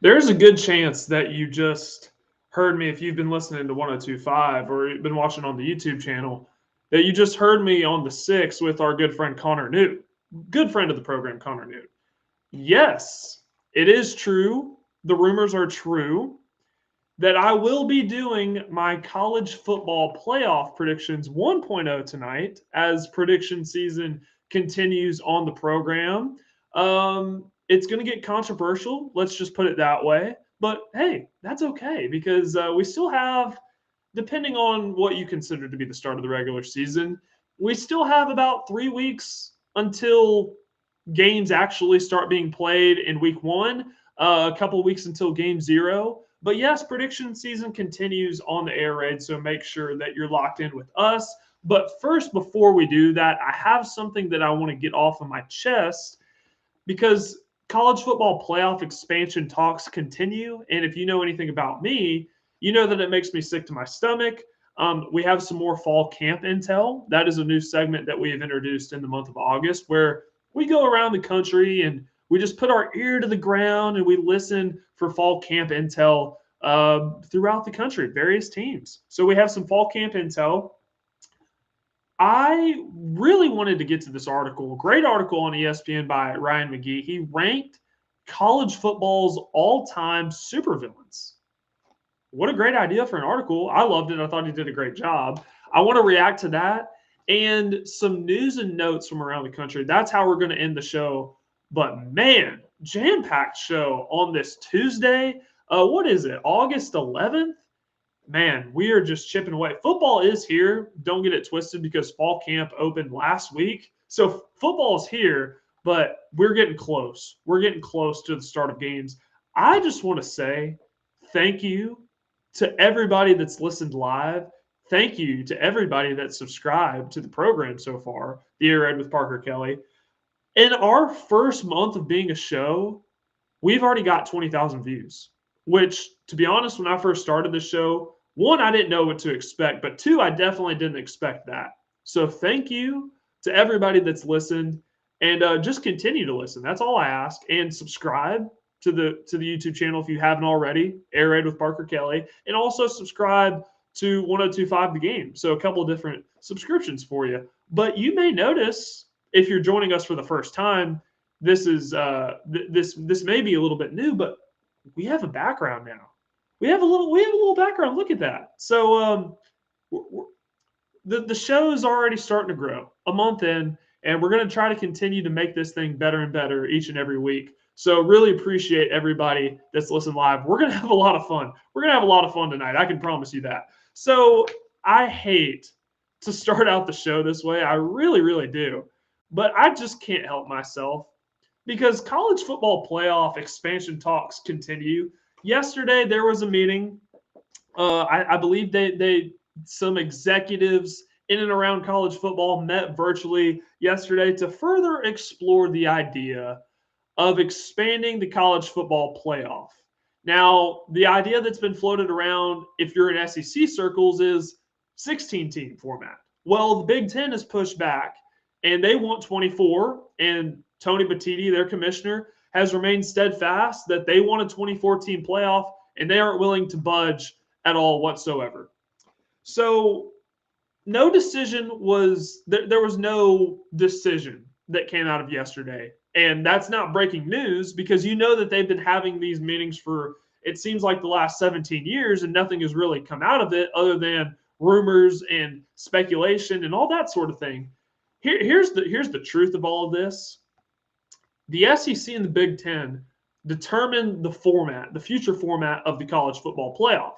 There's a good chance that you just heard me if you've been listening to 1025 or been watching on the YouTube channel, that you just heard me on the 6 with our good friend Connor Newt, good friend of the program, Connor Newt. Yes, it is true. The rumors are true that I will be doing my college football playoff predictions 1.0 tonight as prediction season continues on the program. It's going to get controversial. Let's just put it that way. But hey, that's okay because we still have, depending on what you consider to be the start of the regular season, we still have about 3 weeks until games actually start being played in week one, a couple weeks until game zero. But yes, prediction season continues on the air raid, so make sure that you're locked in with us. But first, before we do that, I have something that I want to get off of my chest because college football playoff expansion talks continue. And if you know anything about me, you know that it makes me sick to my stomach. We have some more fall camp intel. That is a new segment that we have introduced in the month of August where we go around the country and we just put our ear to the ground and we listen for fall camp intel throughout the country, various teams. So we have some fall camp intel. I really wanted to get to this article, great article on ESPN by Ryan McGee. He ranked college football's all time supervillains. What a great idea for an article. I loved it. I thought he did a great job. I want to react to that and some news and notes from around the country. That's how we're going to end the show. But man, jam packed show on this Tuesday. What is it, August 11th? Man, we are just chipping away. Football is here. Don't get it twisted because fall camp opened last week. So football is here, but we're getting close. We're getting close to the start of games. I just want to say thank you to everybody that's listened live. Thank you to everybody that's subscribed to the program so far, the Air Ed with Parker Kelley. In our first month of being a show, we've already got 20,000 views, which, to be honest, when I first started the show, one, I didn't know what to expect, but two, I definitely didn't expect that. So thank you to everybody that's listened, and just continue to listen. That's all I ask, and subscribe to the YouTube channel if you haven't already. Air Raid with Parker Kelley, and also subscribe to 1025 The Game. So a couple of different subscriptions for you. But you may notice if you're joining us for the first time, this is this may be a little bit new, but we have a background now. We have a little background. Look at that. So the show is already starting to grow a month in, and we're going to try to continue to make this thing better and better each and every week. So really appreciate everybody that's listening live. We're going to have a lot of fun. We're going to have a lot of fun tonight. I can promise you that. So I hate to start out the show this way. I really, really do. But I just can't help myself because college football playoff expansion talks continue. Yesterday there was a meeting. I believe they some executives in and around college football met virtually yesterday to further explore the idea of expanding the college football playoff. Now, the idea that's been floated around, if you're in SEC circles, is 16 team format. Well, the Big Ten has pushed back and they want 24. And Tony Batiti, their commissioner, has remained steadfast that they want a 24 team playoff and they aren't willing to budge at all whatsoever. So, no decision was there was no decision that came out of yesterday. And that's not breaking news because you know that they've been having these meetings for it seems like the last 17 years and nothing has really come out of it other than rumors and speculation and all that sort of thing. Here's the truth of all of this. The SEC and the Big Ten determine the format, the future format of the college football playoff.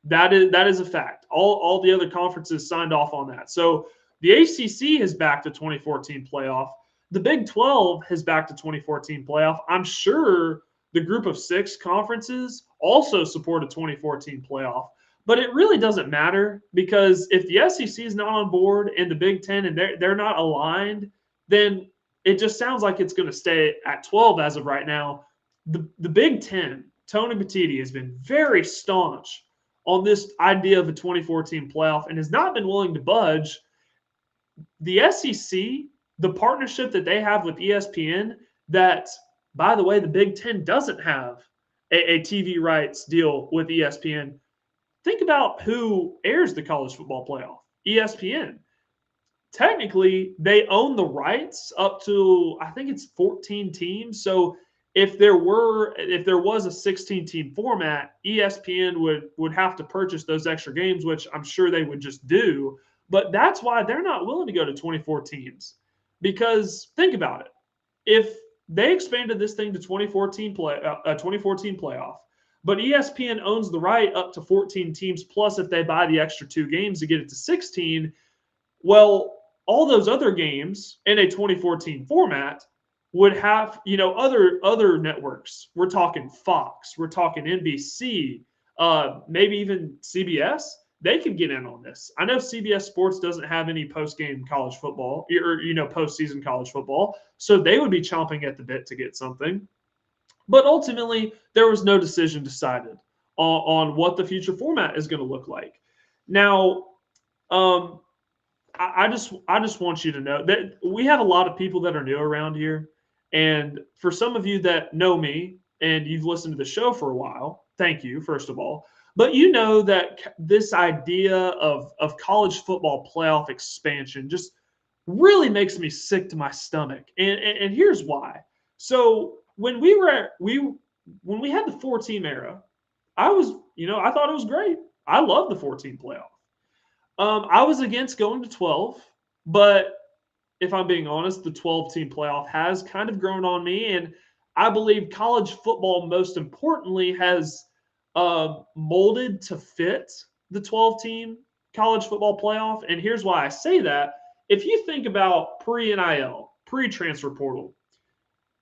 That is a fact. All the other conferences signed off on that. So the ACC has backed a 2014 playoff. The Big 12 has backed a 2014 playoff. I'm sure the Group of Six conferences also support a 2014 playoff. But it really doesn't matter because if the SEC is not on board and the Big Ten and they're not aligned, then it just sounds like it's going to stay at 12 as of right now. The Big Ten, Tony Batiti has been very staunch on this idea of a 2014 playoff and has not been willing to budge. The SEC, the partnership that they have with ESPN, that, by the way, the Big Ten doesn't have. a TV rights deal with ESPN. Think about who airs the college football playoff. ESPN. Technically, they own the rights up to, I think it's 14 teams. So if there was a 16 team format, ESPN would have to purchase those extra games, which I'm sure they would just do. But that's why they're not willing to go to 24 teams. Because think about it. If they expanded this thing to 2014 playoff, but ESPN owns the right up to 14 teams plus if they buy the extra 2 games to get it to 16, well, all those other games in a 2014 format would have, other networks. We're talking Fox, we're talking NBC, maybe even CBS. They could get in on this. I know CBS Sports doesn't have any post-game college football or postseason college football, so they would be chomping at the bit to get something. But ultimately, there was no decision decided on what the future format is going to look like. Now, I just want you to know that we have a lot of people that are new around here. And for some of you that know me and you've listened to the show for a while, thank you, first of all. But you know that this idea of college football playoff expansion just really makes me sick to my stomach. And here's why. So when we had the 4-team era, I thought it was great. I love the 14 playoff. I was against going to 12, but if I'm being honest, the 12-team playoff has kind of grown on me. And I believe college football, most importantly, has molded to fit the 12-team college football playoff. And here's why I say that. If you think about pre-NIL, pre-transfer portal,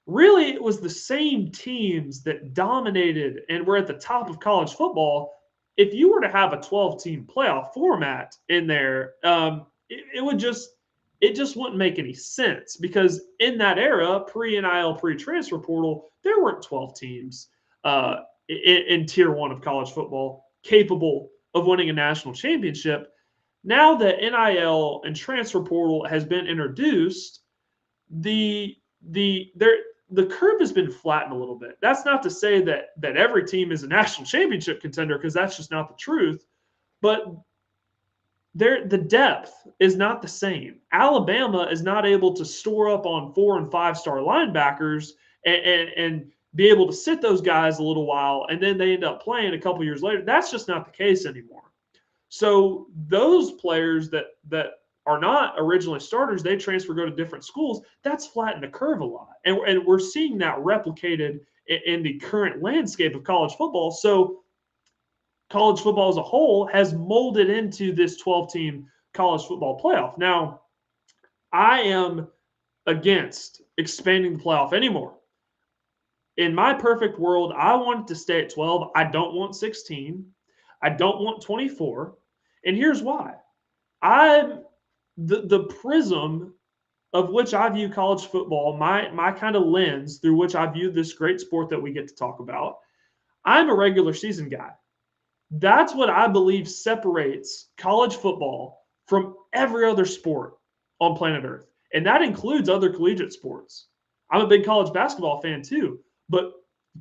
really it was the same teams that dominated and were at the top of college football. If you were to have a 12-team playoff format in there, it just wouldn't make any sense because in that era, pre-NIL, pre-transfer portal, there weren't 12 teams in Tier 1 of college football capable of winning a national championship. Now that NIL and transfer portal has been introduced, the curve has been flattened a little bit. That's not to say that every team is a national championship contender because that's just not the truth. But the depth is not the same. Alabama is not able to store up on 4- and 5-star linebackers and be able to sit those guys a little while, and then they end up playing a couple years later. That's just not the case anymore. So those players that are not originally starters, they transfer, go to different schools. That's flattened the curve a lot. And we're seeing that replicated in the current landscape of college football. So college football as a whole has molded into this 12-team college football playoff. Now, I am against expanding the playoff anymore. In my perfect world, I want it to stay at 12. I don't want 16. I don't want 24. And here's why. The prism of which I view college football, my kind of lens through which I view this great sport that we get to talk about, I'm a regular season guy. That's what I believe separates college football from every other sport on planet Earth. And that includes other collegiate sports. I'm a big college basketball fan too, but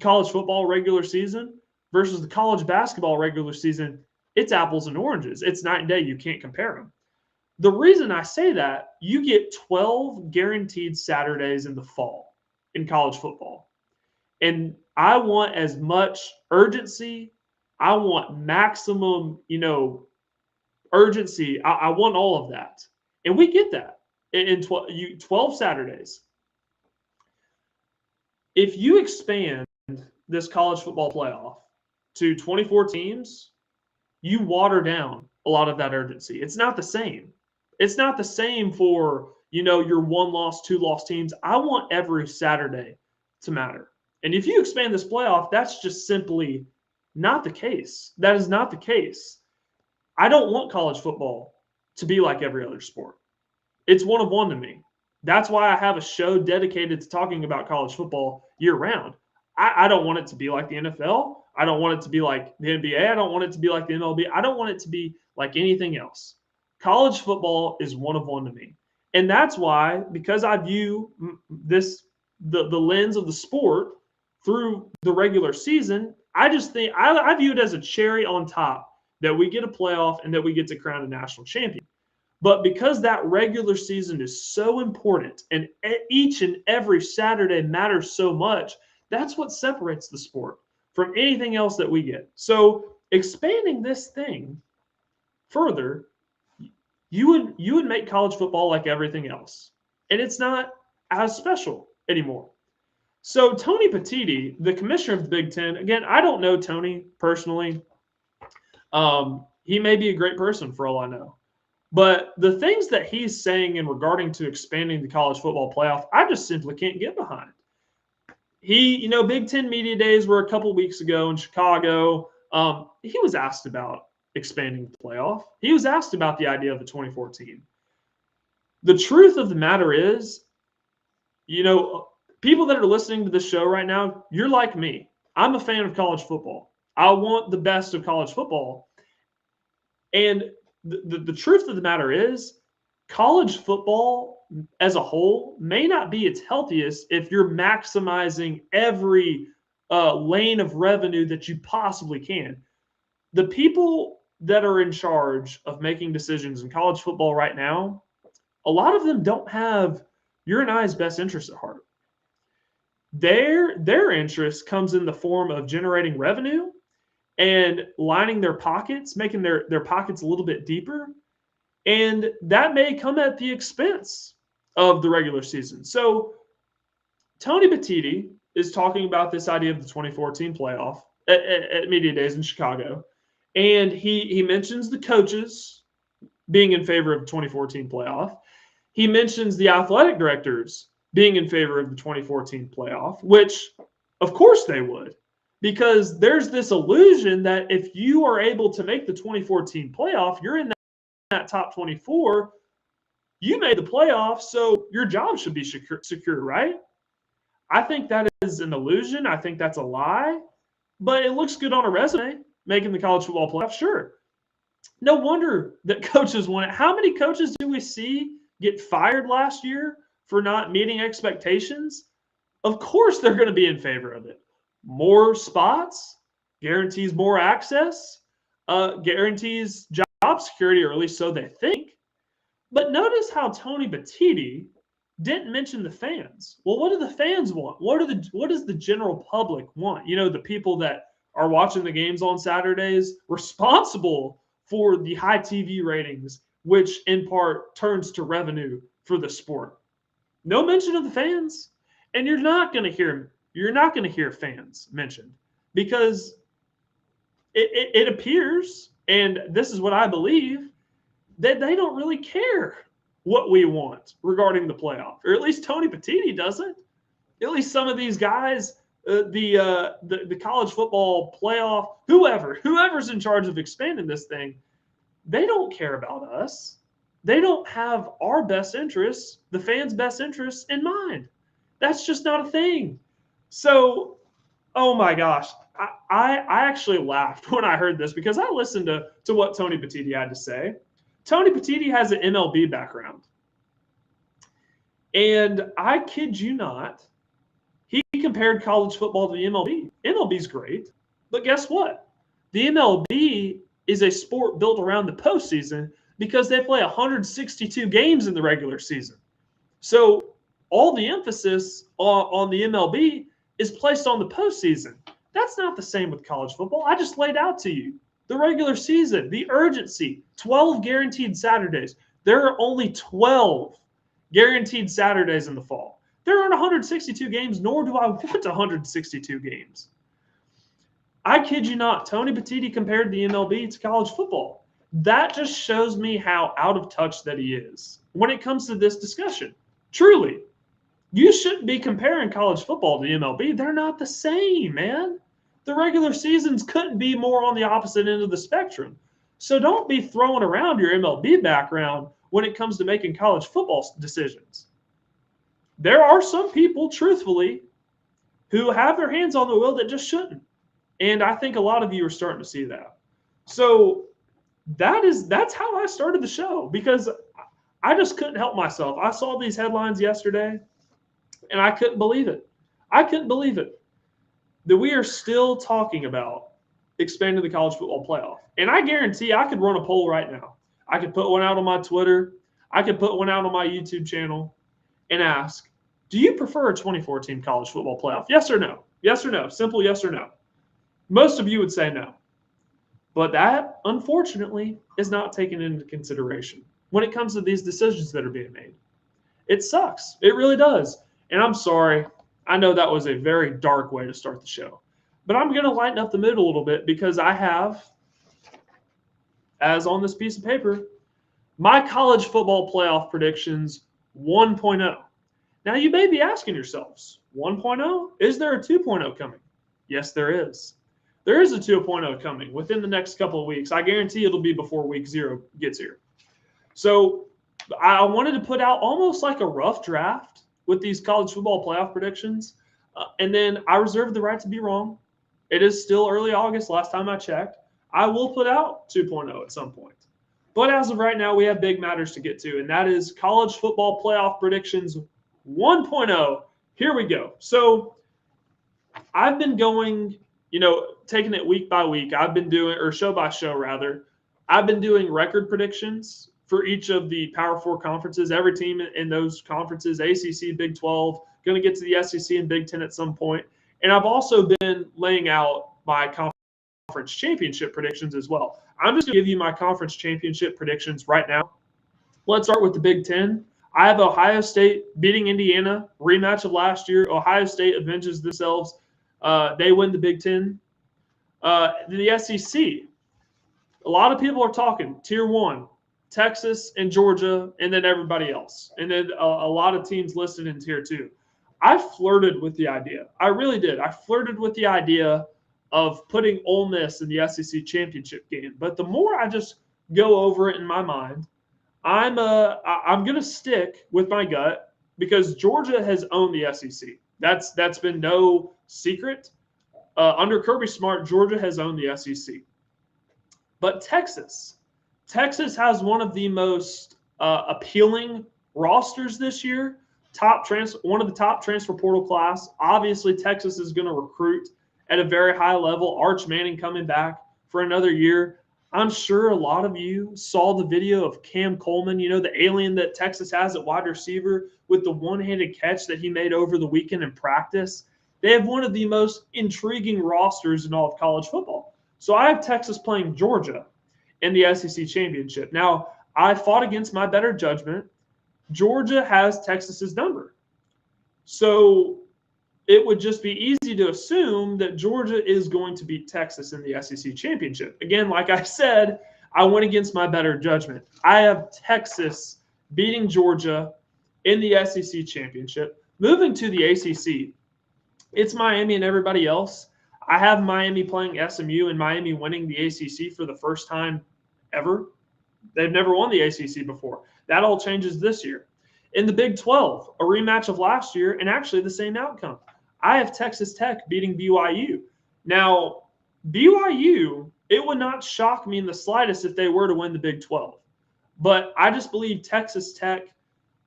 college football regular season versus the college basketball regular season, it's apples and oranges. It's night and day. You can't compare them. The reason I say that, you get 12 guaranteed Saturdays in the fall in college football. And I want as much urgency. I want maximum, urgency. I want all of that. And we get that in 12 Saturdays. If you expand this college football playoff to 24 teams, you water down a lot of that urgency. It's not the same. It's not the same for, your 1-loss, 2-loss teams. I want every Saturday to matter. And if you expand this playoff, that's just simply not the case. That is not the case. I don't want college football to be like every other sport. It's one of one to me. That's why I have a show dedicated to talking about college football year-round. I don't want it to be like the NFL. I don't want it to be like the NBA. I don't want it to be like the MLB. I don't want it to be like anything else. College football is one of one to me. And that's why, because I view the lens of the sport through the regular season. I just think I view it as a cherry on top that we get a playoff and that we get to crown a national champion. But because that regular season is so important and each and every Saturday matters so much, that's what separates the sport from anything else that we get. So expanding this thing further, you would make college football like everything else. And it's not as special anymore. So Tony Petitti, the commissioner of the Big Ten, again, I don't know Tony personally. He may be a great person for all I know. But the things that he's saying in regarding to expanding the college football playoff, I just simply can't get behind. Big Ten Media Days were a couple weeks ago in Chicago. He was asked about expanding the playoff. He was asked about the idea of the 2014. The truth of the matter is, people that are listening to this show right now, you're like me. I'm a fan of college football. I want the best of college football. And the truth of the matter is, college football as a whole may not be its healthiest if you're maximizing every lane of revenue that you possibly can. The people that are in charge of making decisions in college football right now, a lot of them don't have your and I's best interest at heart. Their interest comes in the form of generating revenue and lining their pockets, making their pockets a little bit deeper. And that may come at the expense of the regular season. So Tony Petitti is talking about this idea of the 2014 playoff at Media Days in Chicago. And he mentions the coaches being in favor of the 2014 playoff. He mentions the athletic directors being in favor of the 2014 playoff, which of course they would. Because there's this illusion that if you are able to make the 2014 playoff, you're in that top 24, you made the playoff, so your job should be secure, right? I think that is an illusion. I think that's a lie. But it looks good on a resume, making the college football playoff, sure. No wonder that coaches want it. How many coaches do we see get fired last year for not meeting expectations? Of course they're going to be in favor of it. More spots guarantees more access, guarantees job security, or at least so they think. But notice how Tony Petitti didn't mention the fans. Well, what do the fans want? What does the general public want? The people that are watching the games on Saturdays, responsible for the high TV ratings, which in part turns to revenue for the sport. No mention of the fans, and you're not going to hear fans mentioned because it appears, and this is what I believe, that they don't really care what we want regarding the playoff, or at least Tony Petitti doesn't. At least some of these guys, the college football playoff, whoever's in charge of expanding this thing, they don't care about us. They don't have our best interests, the fans' best interests in mind. That's just not a thing. So, oh my gosh, I actually laughed when I heard this because I listened to what Tony Petitti had to say. Tony Petitti has an MLB background. And I kid you not, he compared college football to the MLB. MLB's great, but guess what? The MLB is a sport built around the postseason because they play 162 games in the regular season. So all the emphasis on the MLB is placed on the postseason. That's not the same with college football. I just laid out to you the regular season, the urgency, 12 guaranteed Saturdays. There are only 12 guaranteed Saturdays in the fall. There aren't 162 games, nor do I want 162 games. I kid you not, Tony Petitti compared the MLB to college football. That just shows me how out of touch that he is when it comes to this discussion. Truly, you shouldn't be comparing college football to the MLB. They're not the same, man. The regular seasons couldn't be more on the opposite end of the spectrum. So don't be throwing around your MLB background when it comes to making college football decisions. There are some people, truthfully, who have their hands on the wheel that just shouldn't. And I think a lot of you are starting to see that. So that's how I started the show, because I just couldn't help myself. I saw these headlines yesterday, and I couldn't believe it. I couldn't believe it. that we are still talking about expanding the college football playoff. And I guarantee I could run a poll right now. I could put one out on my Twitter. I could put one out on my YouTube channel and ask, do you prefer a 24-team college football playoff? Yes or no? Yes or no? Simple yes or no. Most of you would say no. But that, unfortunately, is not taken into consideration when it comes to these decisions that are being made. It sucks. It really does. And I'm sorry. I know that was a very dark way to start the show. But I'm going to lighten up the mood a little bit because I have, as on this piece of paper, my college football playoff predictions 1.0. Now, you may be asking yourselves, 1.0? Is there a 2.0 coming? Yes, there is. There is a 2.0 coming within the next couple of weeks. I guarantee it'll be before week 0 gets here. So I wanted to put out almost like a rough draft with these college football playoff predictions. And then I reserve the right to be wrong. It is still early August, last time I checked. I will put out 2.0 at some point. But as of right now, we have big matters to get to, and that is college football playoff predictions 1.0. Here we go. So I've been going, taking it week by week. I've been doing, or show by show rather, I've been doing record predictions for each of the Power 4 conferences. Every team in those conferences, ACC, Big 12, going to get to the SEC and Big 10 at some point. And I've also been laying out my conference championship predictions as well. I'm just going to give you my conference championship predictions right now. Let's start with the Big 10. I have Ohio State beating Indiana, rematch of last year. Ohio State avenges themselves. They win the Big 10. The SEC, a lot of people are talking Tier 1, Texas and Georgia, and then everybody else. And then a lot of teams listed in Tier 2. I flirted with the idea. I really did. I flirted with the idea of putting Ole Miss in the SEC championship game. But the more I just go over it in my mind, I'm going to stick with my gut because Georgia has owned the SEC. That's been no secret. Under Kirby Smart, Georgia has owned the SEC. But Texas has one of the most appealing rosters this year. One of the top transfer portal class. Obviously, Texas is going to recruit at a very high level. Arch Manning coming back for another year. I'm sure a lot of you saw the video of Cam Coleman, the alien that Texas has at wide receiver with the one-handed catch that he made over the weekend in practice. They have one of the most intriguing rosters in all of college football. So I have Texas playing Georgia in the SEC championship. Now, I fought against my better judgment. Georgia has Texas's number. So it would just be easy to assume that Georgia is going to beat Texas in the SEC championship. Again, like I said, I went against my better judgment. I have Texas beating Georgia in the SEC championship. Moving to the ACC, it's Miami and everybody else. I have Miami playing SMU and Miami winning the ACC for the first time ever. They've never won the ACC before. That all changes this year. In the Big 12, a rematch of last year and actually the same outcome. I have Texas Tech beating BYU. Now, BYU, it would not shock me in the slightest if they were to win the Big 12. But I just believe Texas Tech,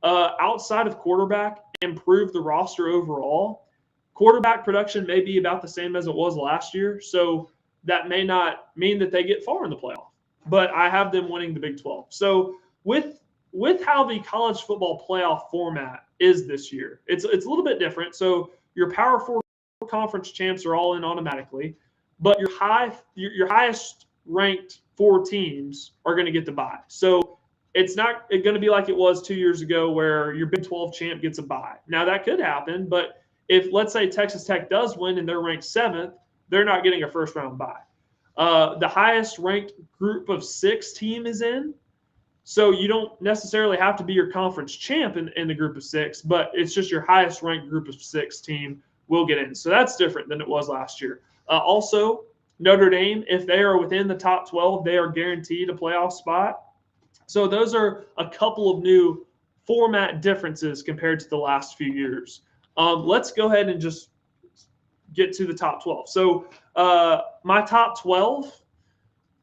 outside of quarterback, improved the roster overall. Quarterback production may be about the same as it was last year, so that may not mean that they get far in the playoff. But I have them winning the Big 12. So with how the college football playoff format is this year, it's a little bit different. So your Power 4 conference champs are all in automatically, but your highest ranked 4 teams are going to get the bye. So it's not going to be like it was 2 years ago where your Big 12 champ gets a bye. Now that could happen, but if let's say Texas Tech does win and they're ranked 7th, they're not getting a first round bye. The highest ranked group of 6 team is in. So you don't necessarily have to be your conference champ in the group of 6, but it's just your highest ranked group of 6 team will get in. So that's different than it was last year. Also, Notre Dame, if they are within the top 12, they are guaranteed a playoff spot. So those are a couple of new format differences compared to the last few years. Let's go ahead and just get to the top 12. So my top 12,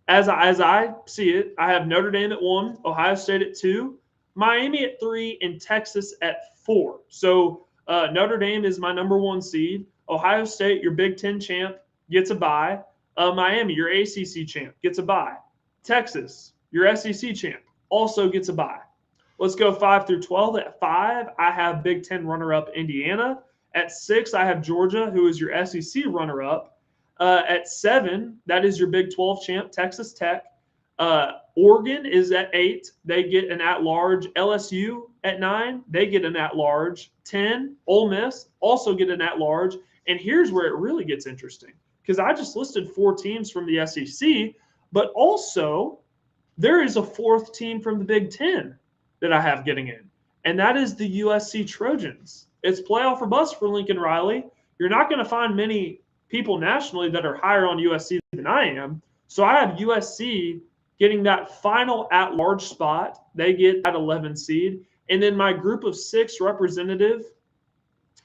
as I see it, I have Notre Dame at 1, Ohio State at 2, Miami at 3, and Texas at 4. So Notre Dame is my number 1 seed. Ohio State, your Big Ten champ, gets a bye. Miami, your ACC champ, gets a bye. Texas, your SEC champ, also gets a bye. Let's go 5 through 12. At 5, I have Big Ten runner-up Indiana. At 6, I have Georgia, who is your SEC runner-up. At 7, that is your Big 12 champ, Texas Tech. Oregon is at 8. They get an at-large. LSU at 9, they get an at-large. 10, Ole Miss also get an at-large. And here's where it really gets interesting, because I just listed 4 teams from the SEC, but also there is a 4th team from the Big Ten that I have getting in, and that is the USC Trojans. It's playoff or bust for Lincoln Riley. You're not going to find many people nationally that are higher on USC than I am. So I have USC getting that final at-large spot. They get that 11 seed. And then my group of 6 representative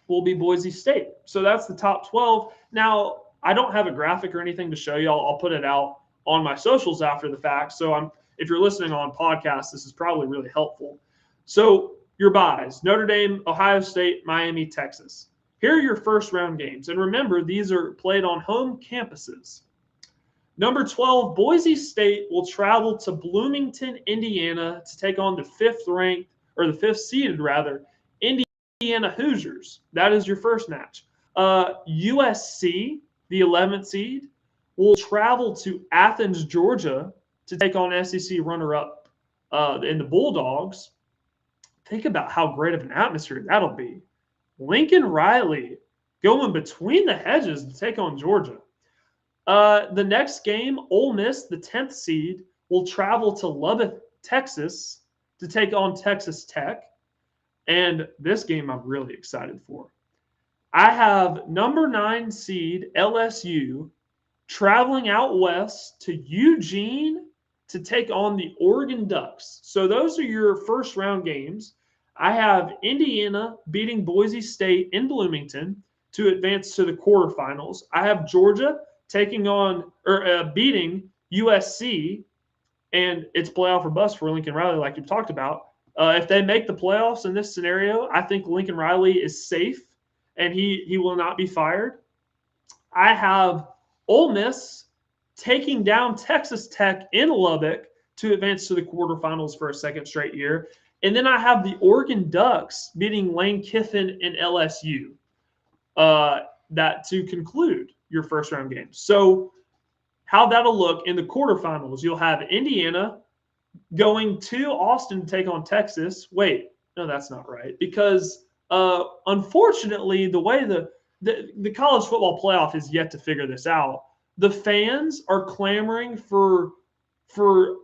will be Boise State. So that's the top 12. Now, I don't have a graphic or anything to show you. I'll put it out on my socials after the fact. So if you're listening on podcasts, this is probably really helpful. So your byes: Notre Dame, Ohio State, Miami, Texas. Here are your first round games. And remember, these are played on home campuses. Number 12, Boise State will travel to Bloomington, Indiana to take on the 5th seeded Indiana Hoosiers. That is your first match. USC, the 11th seed, will travel to Athens, Georgia to take on SEC runner-up in the Bulldogs. Think about how great of an atmosphere that'll be. Lincoln Riley going between the hedges to take on Georgia. The next game, Ole Miss, the 10th seed, will travel to Lubbock, Texas to take on Texas Tech. And this game I'm really excited for. I have number 9 seed LSU traveling out west to Eugene to take on the Oregon Ducks. So those are your first round games. I have Indiana beating Boise State in Bloomington to advance to the quarterfinals. I have Georgia taking on beating USC, and it's playoff or bust for Lincoln Riley, like you've talked about. If they make the playoffs in this scenario, I think Lincoln Riley is safe and he will not be fired. I have Ole Miss taking down Texas Tech in Lubbock to advance to the quarterfinals for a second straight year. And then I have the Oregon Ducks beating Lane Kiffin and LSU that to conclude your first round games. So how that'll look in the quarterfinals, you'll have Indiana going to Austin to take on Texas. Wait, no, that's not right. Because unfortunately, the way the college football playoff is yet to figure this out. The fans are clamoring for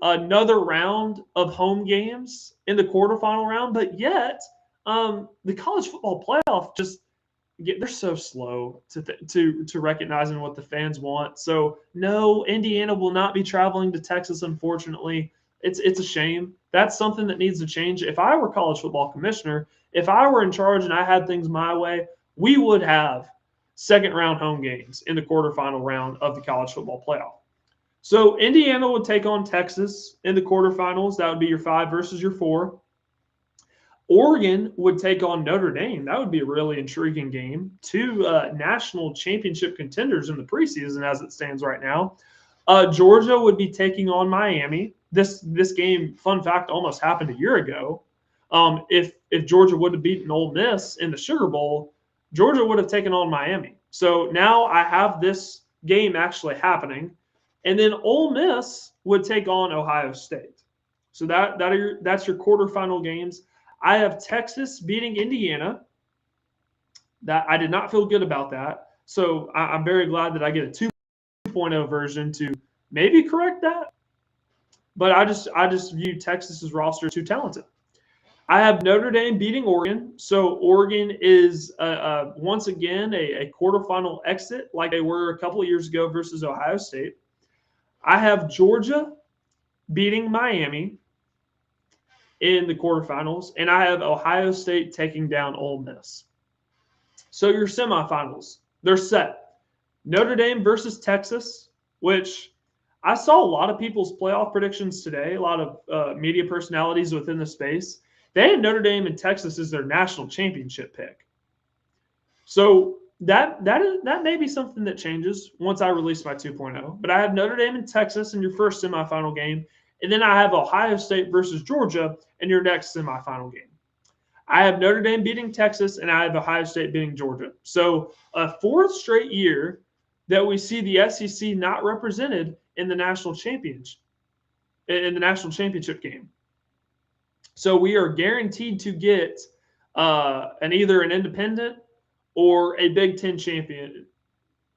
another round of home games in the quarterfinal round, but yet the college football playoff they're so slow to recognizing what the fans want. So no, Indiana will not be traveling to Texas, unfortunately. It's a shame. That's something that needs to change. If I were college football commissioner, if I were in charge and I had things my way, we would have second round home games in the quarterfinal round of the college football playoff. So Indiana would take on Texas in the quarterfinals. That would be your 5 versus your 4. Oregon would take on Notre Dame. That would be a really intriguing game. 2 national championship contenders in the preseason as it stands right now. Georgia would be taking on Miami. This game, fun fact, almost happened a year ago. If Georgia would have beaten Ole Miss in the Sugar Bowl, Georgia would have taken on Miami. So now I have this game actually happening. And then Ole Miss would take on Ohio State. So that's your quarterfinal games. I have Texas beating Indiana. That I did not feel good about that. So I'm very glad that I get a 2.0 version to maybe correct that. But I just view Texas's roster too talented. I have Notre Dame beating Oregon. So Oregon is once again a quarterfinal exit like they were a couple of years ago versus Ohio State. I have Georgia beating Miami in the quarterfinals, and I have Ohio State taking down Ole Miss. So your semifinals, they're set. Notre Dame versus Texas, which I saw a lot of people's playoff predictions today, a lot of media personalities within the space. They had Notre Dame and Texas as their national championship pick. So that may be something that changes once I release my 2.0. But I have Notre Dame and Texas in your first semifinal game, and then I have Ohio State versus Georgia in your next semifinal game. I have Notre Dame beating Texas, and I have Ohio State beating Georgia. So a fourth straight year that we see the SEC not represented in the national championship game. So we are guaranteed to get either an independent or a Big Ten champion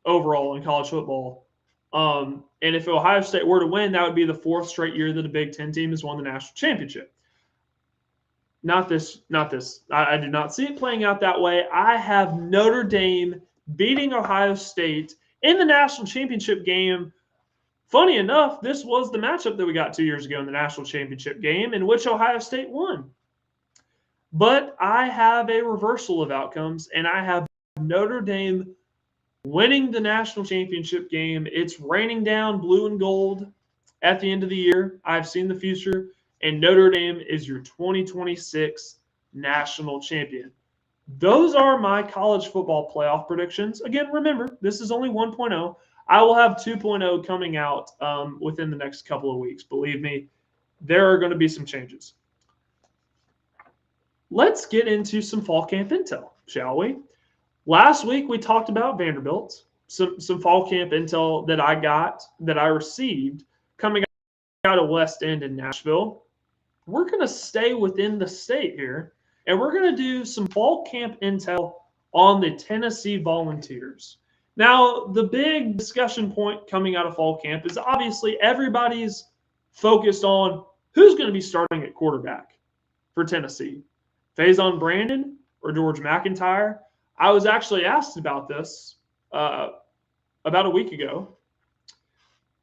overall in college football. And if Ohio State were to win, that would be the fourth straight year that a Big Ten team has won the national championship. Not this. I do not see it playing out that way. I have Notre Dame beating Ohio State in the national championship game. Funny enough, this was the matchup that we got 2 years ago in the national championship game in which Ohio State won. But I have a reversal of outcomes, and I have Notre Dame winning the national championship game. It's raining down blue and gold at the end of the year. I've seen the future, and Notre Dame is your 2026 national champion. Those are my college football playoff predictions. Again, remember, this is only 1.0. I will have 2.0 coming out within the next couple of weeks. Believe me, there are going to be some changes. Let's get into some fall camp intel, shall we? Last week, we talked about Vanderbilt, some fall camp intel that I received coming out of West End in Nashville. We're going to stay within the state here, and we're going to do some fall camp intel on the Tennessee Volunteers. Now, the big discussion point coming out of fall camp is obviously everybody's focused on who's going to be starting at quarterback for Tennessee, Faison Brandon or George McIntyre. I was actually asked about this about a week ago,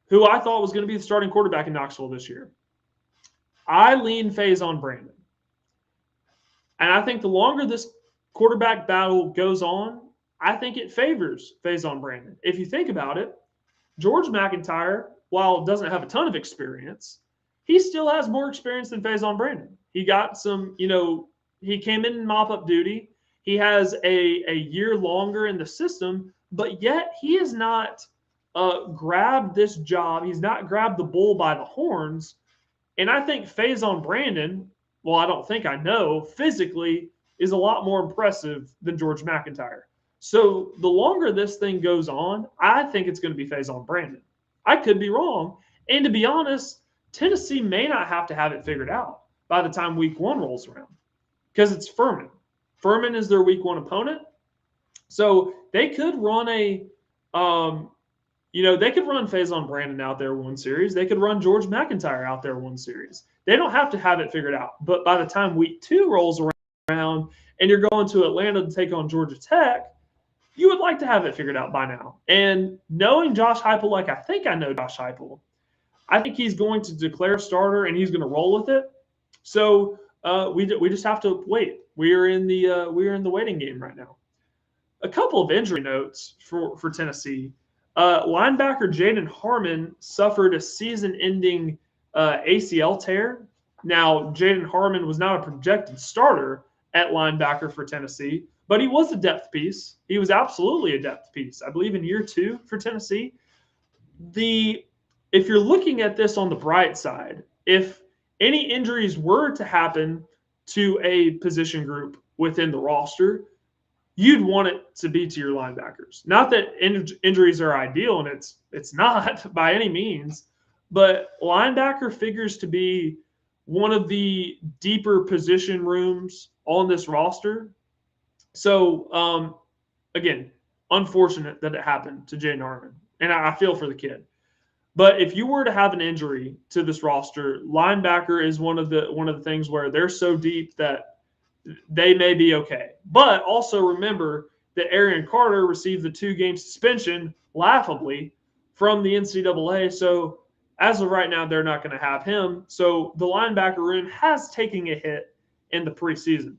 who I thought was going to be the starting quarterback in Knoxville this year. I lean Faison Brandon. And I think the longer this quarterback battle goes on, I think it favors Faison Brandon. If you think about it, George McIntyre, while doesn't have a ton of experience, he still has more experience than Faison Brandon. He got some, he came in mop-up duty. He has a year longer in the system, but yet he has not grabbed this job. He's not grabbed the bull by the horns. And I think Faison Brandon, well, I don't think I know, physically is a lot more impressive than George McIntyre. So the longer this thing goes on, I think it's going to be Faison Brandon. I could be wrong. And to be honest, Tennessee may not have to have it figured out by the time week one rolls around because it's Furman. Furman is their week one opponent. So they could run they could run Faison Brandon out there one series. They could run George McIntyre out there one series. They don't have to have it figured out. But by the time week two rolls around and you're going to Atlanta to take on Georgia Tech, you would like to have it figured out by now. And knowing Josh Heupel like I think I know Josh Heupel, I think he's going to declare a starter and he's going to roll with it. So we just have to wait. We are in the waiting game right now. A couple of injury notes for Tennessee. Linebacker Jaden Harmon suffered a season-ending ACL tear. Now, Jaden Harmon was not a projected starter at linebacker for Tennessee, but he was a depth piece. He was absolutely a depth piece, I believe, in year 2 for Tennessee. If you're looking at this on the bright side, if any injuries were to happen to a position group within the roster, you'd want it to be to your linebackers. Not that injuries are ideal, and it's not by any means, but linebacker figures to be one of the deeper position rooms on this roster. So, again, unfortunate that it happened to Jaden Harmon, and I feel for the kid. But if you were to have an injury to this roster, linebacker is one of the things where they're so deep that they may be okay. But also remember that Arian Carter received the 2-game suspension, laughably, from the NCAA. So as of right now, they're not going to have him. So the linebacker room has taken a hit in the preseason.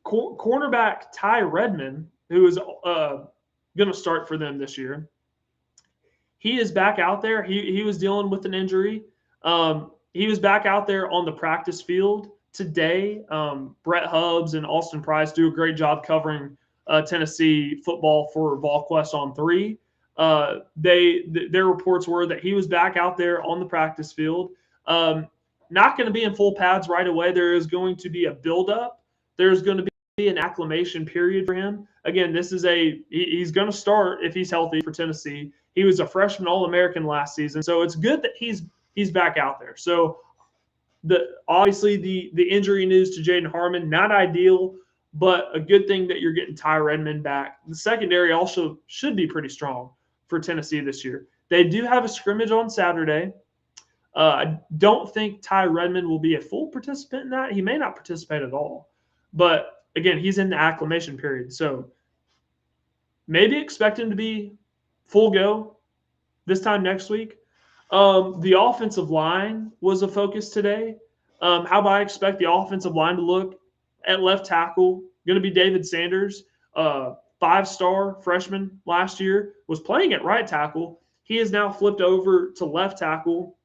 Cornerback Ty Redmond, who is going to start for them this year, he is back out there. He was dealing with an injury. He was back out there on the practice field today. Brett Hubbs and Austin Price do a great job covering Tennessee football for VolQuest on 3. Their reports were that he was back out there on the practice field. Not going to be in full pads right away. There is going to be a buildup. There's going to be an acclimation period for him. Again, he's going to start if he's healthy for Tennessee. He was a freshman All-American last season, so it's good that he's back out there. So obviously the injury news to Jaden Harmon, not ideal, but a good thing that you're getting Ty Redmond back. The secondary also should be pretty strong for Tennessee this year. They do have a scrimmage on Saturday. I don't think Ty Redmond will be a full participant in that. He may not participate at all. But, again, he's in the acclimation period. So maybe expect him to be full go this time next week. The offensive line was a focus today. How do I expect the offensive line to look at left tackle? Going to be David Sanders, 5-star freshman last year, was playing at right tackle. He is now flipped over to left tackle,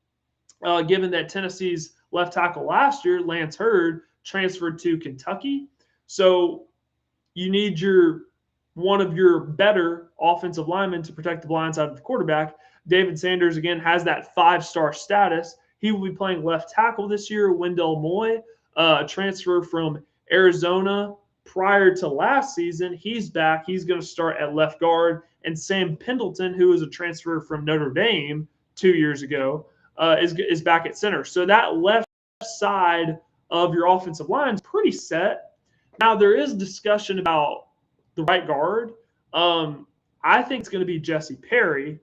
given that Tennessee's left tackle last year, Lance Hurd, transferred to Kentucky. So you need one of your better offensive linemen to protect the blind side of the quarterback. David Sanders, again, has that 5-star status. He will be playing left tackle this year. Wendell Moy, transfer from Arizona prior to last season. He's back. He's going to start at left guard. And Sam Pendleton, who was a transfer from Notre Dame 2 years ago, is back at center. So that left side of your offensive line is pretty set. Now, there is discussion about the right guard. I think it's going to be Jesse Perry,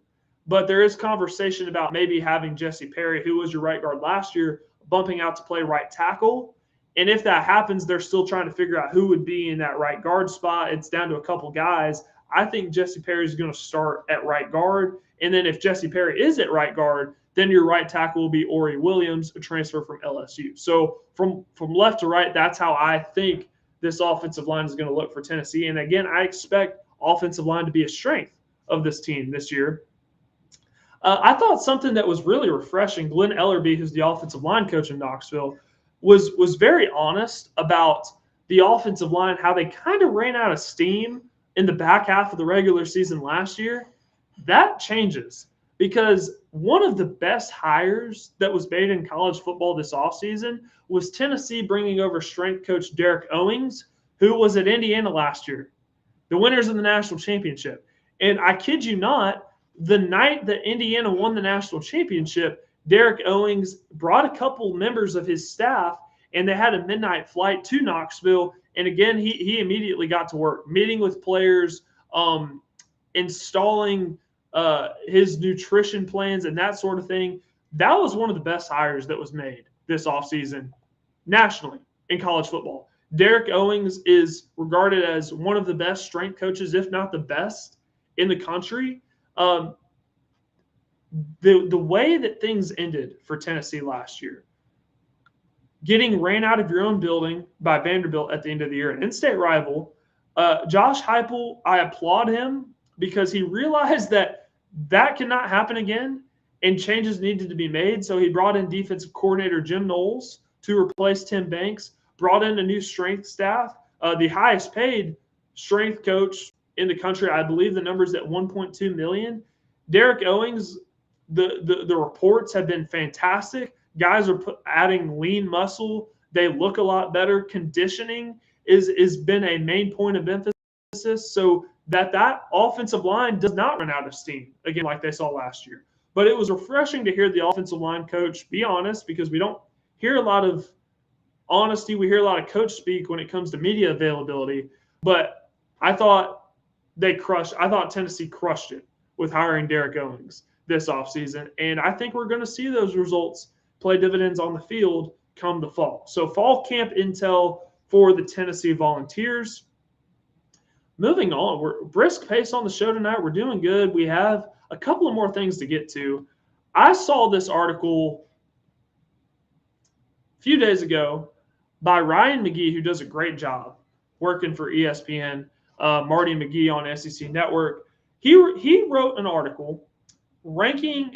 but there is conversation about maybe having Jesse Perry, who was your right guard last year, bumping out to play right tackle. And if that happens, they're still trying to figure out who would be in that right guard spot. It's down to a couple guys. I think Jesse Perry is going to start at right guard. And then if Jesse Perry is at right guard, then your right tackle will be Ori Williams, a transfer from LSU. So from left to right, that's how I think this offensive line is going to look for Tennessee. And again, I expect offensive line to be a strength of this team this year. I thought something that was really refreshing, Glenn Ellerby, who's the offensive line coach in Knoxville, was very honest about the offensive line, how they kind of ran out of steam in the back half of the regular season last year. That changes because one of the best hires that was made in college football this offseason was Tennessee bringing over strength coach Derek Owings, who was at Indiana last year, the winners of the national championship. And I kid you not, the night that Indiana won the national championship, Derek Owings brought a couple members of his staff, and they had a midnight flight to Knoxville. And again, he immediately got to work, meeting with players, installing his nutrition plans and that sort of thing. That was one of the best hires that was made this offseason nationally in college football. Derek Owings is regarded as one of the best strength coaches, if not the best, in the country. The way that things ended for Tennessee last year, getting ran out of your own building by Vanderbilt at the end of the year, an in-state rival, Josh Heupel, I applaud him because he realized that cannot happen again and changes needed to be made. So he brought in defensive coordinator Jim Knowles to replace Tim Banks, brought in a new strength staff, the highest paid strength coach in the country. I believe the number's at $1.2 million. Derek Owings, the reports have been fantastic. Guys are adding lean muscle. They look a lot better. Conditioning is been a main point of emphasis so that offensive line does not run out of steam, again, like they saw last year. But it was refreshing to hear the offensive line coach be honest, because we don't hear a lot of honesty. We hear a lot of coach speak when it comes to media availability. But I thought Tennessee crushed it with hiring Derek Owings this offseason. And I think we're going to see those results play dividends on the field come the fall. So fall camp intel for the Tennessee Volunteers. Moving on, we're brisk pace on the show tonight. We're doing good. We have a couple of more things to get to. I saw this article a few days ago by Ryan McGee, who does a great job working for ESPN, Marty McGee on SEC Network. He wrote an article ranking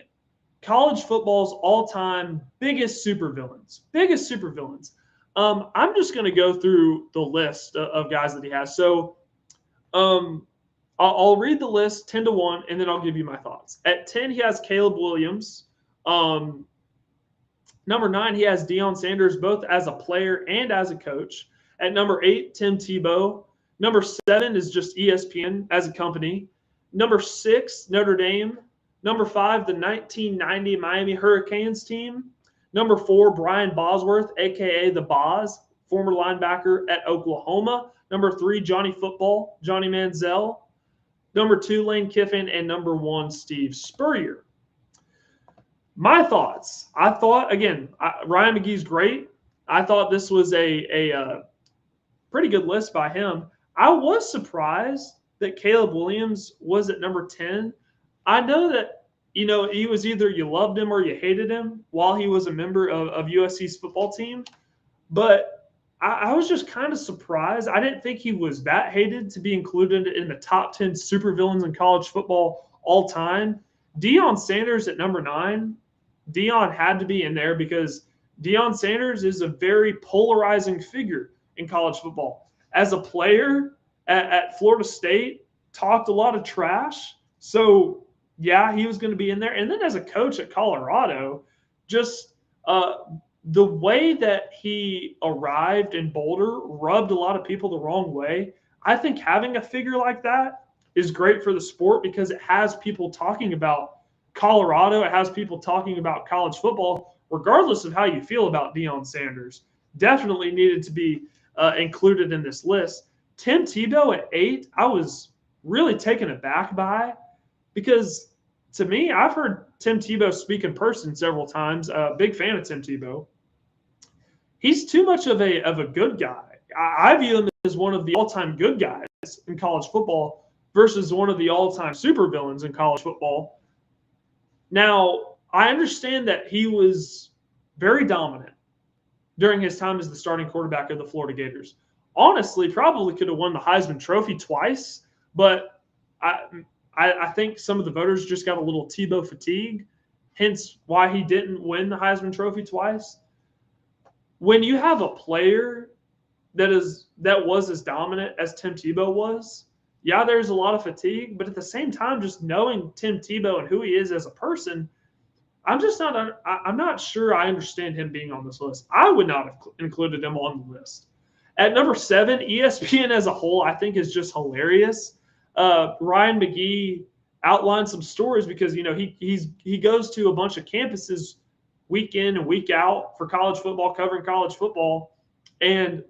college football's all-time biggest supervillains. I'm just going to go through the list of guys that he has. So Um, I'll read the list 10-1, and then I'll give you my thoughts. At 10, he has Caleb Williams. Um, Number 9, he has Deion Sanders, both as a player and as a coach. At number 8, Tim Tebow. Number 7 is just ESPN as a company. Number 6, Notre Dame. Number 5, the 1990 Miami Hurricanes team. Number 4, Brian Bosworth, a.k.a. the Boz, former linebacker at Oklahoma. Number 3, Johnny Football, Johnny Manziel. Number 2, Lane Kiffin. And number 1, Steve Spurrier. My thoughts. I thought, again, Ryan McGee's great. I thought this was a pretty good list by him. I was surprised that Caleb Williams was at number 10. I know that, he was either you loved him or you hated him while he was a member of USC's football team. But I was just kind of surprised. I didn't think he was that hated to be included in the top 10 supervillains in college football all time. Deion Sanders at number 9. Deion had to be in there because Deion Sanders is a very polarizing figure in college football. As a player at Florida State, talked a lot of trash. So, yeah, he was going to be in there. And then as a coach at Colorado, just the way that he arrived in Boulder rubbed a lot of people the wrong way. I think having a figure like that is great for the sport because it has people talking about Colorado. It has people talking about college football, regardless of how you feel about Deion Sanders. Definitely needed to be included in this list. Tim Tebow at 8, I was really taken aback by because to me, I've heard Tim Tebow speak in person several times. Big fan of Tim Tebow. He's too much of a good guy. I view him as one of the all-time good guys in college football versus one of the all-time supervillains in college football. Now, I understand that he was very dominant during his time as the starting quarterback of the Florida Gators. Honestly, probably could have won the Heisman Trophy twice, but I think some of the voters just got a little Tebow fatigue, hence why he didn't win the Heisman Trophy twice. When you have a player that was as dominant as Tim Tebow was, yeah, there's a lot of fatigue, but at the same time, just knowing Tim Tebow and who he is as a person, I'm not sure I understand him being on this list. I would not have included him on the list. At number 7, ESPN as a whole, I think is just hilarious. Ryan McGee outlined some stories because, he goes to a bunch of campuses week in and week out for college football, covering college football. And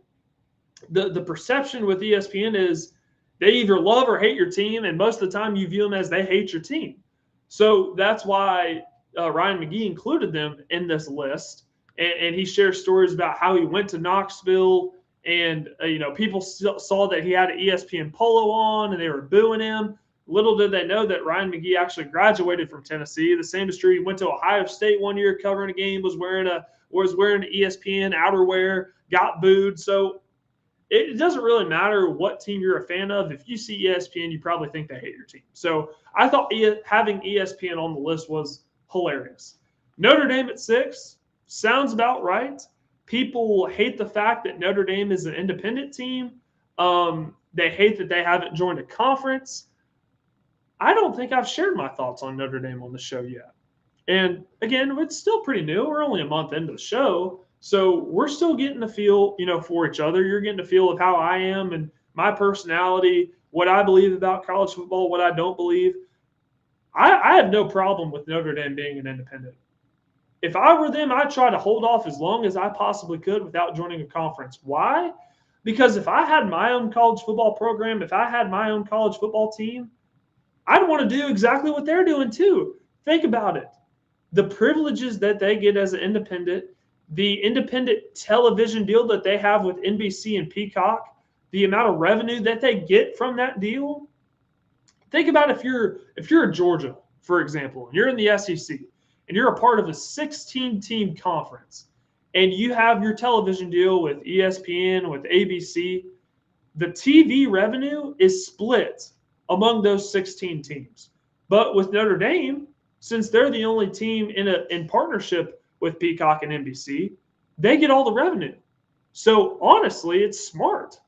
the perception with ESPN is they either love or hate your team, and most of the time you view them as they hate your team. So that's why Ryan McGee included them in this list. And he shares stories about how he went to Knoxville and, people saw that he had an ESPN polo on and they were booing him. Little did they know that Ryan McGee actually graduated from Tennessee. The same is true. He went to Ohio State one year covering a game, was wearing ESPN outerwear, got booed. So it doesn't really matter what team you're a fan of. If you see ESPN, you probably think they hate your team. So I thought having ESPN on the list was hilarious. Notre Dame at 6 sounds about right. People hate the fact that Notre Dame is an independent team. They hate that they haven't joined a conference. I don't think I've shared my thoughts on Notre Dame on the show yet. And again, it's still pretty new. We're only a month into the show. So we're still getting a feel, for each other. You're getting a feel of how I am and my personality, what I believe about college football, what I don't believe. I have no problem with Notre Dame being an independent. If I were them, I'd try to hold off as long as I possibly could without joining a conference. Why? Because if I had my own college football program, if I had my own college football team, I'd want to do exactly what they're doing too. Think about it. The privileges that they get as an independent, the independent television deal that they have with NBC and Peacock, the amount of revenue that they get from that deal. Think about if you're Georgia, for example, and you're in the SEC, and you're a part of a 16-team conference, and you have your television deal with ESPN, with ABC, the TV revenue is split among those 16 teams. But with Notre Dame, since they're the only team in partnership with Peacock and NBC, they get all the revenue. So honestly, it's smart.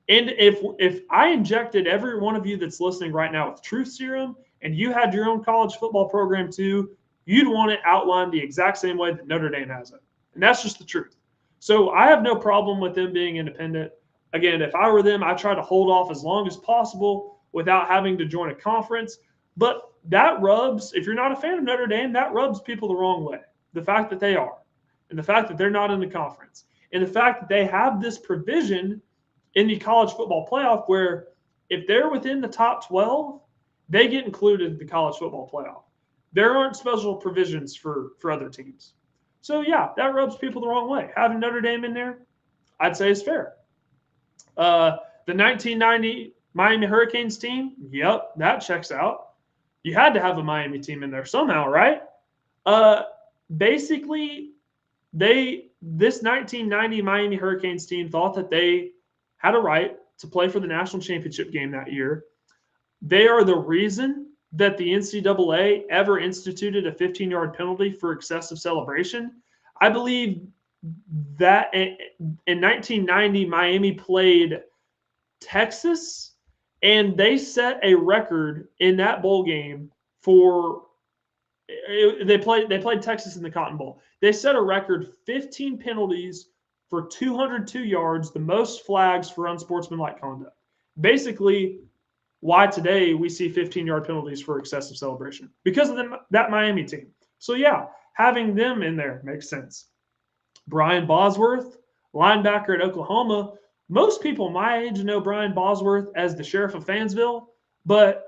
And if I injected every one of you that's listening right now with truth serum, and you had your own college football program too, you'd want it outlined the exact same way that Notre Dame has it. And that's just the truth. So I have no problem with them being independent. Again, if I were them, I try to hold off as long as possible without having to join a conference. But that rubs, if you're not a fan of Notre Dame, that rubs people the wrong way. The fact that they are, and the fact that they're not in the conference, and the fact that they have this provision in the college football playoff where if they're within the top 12, they get included in the college football playoff. There aren't special provisions for other teams. So, yeah, that rubs people the wrong way. Having Notre Dame in there, I'd say is fair. The 1990 Miami Hurricanes team, yep, that checks out. You had to have a Miami team in there somehow, right? Basically, this 1990 Miami Hurricanes team thought that they had a right to play for the national championship game that year. They are the reason that the NCAA ever instituted a 15-yard penalty for excessive celebration. I believe that in 1990, Miami played Texas, and they set a record in that bowl game for they played Texas in the Cotton Bowl. They set a record 15 penalties for 202 yards, the most flags for unsportsmanlike conduct. Basically, why today we see 15-yard penalties for excessive celebration because of that Miami team. So, yeah, having them in there makes sense. Brian Bosworth, linebacker at Oklahoma. Most people my age know Brian Bosworth as the sheriff of Fansville, but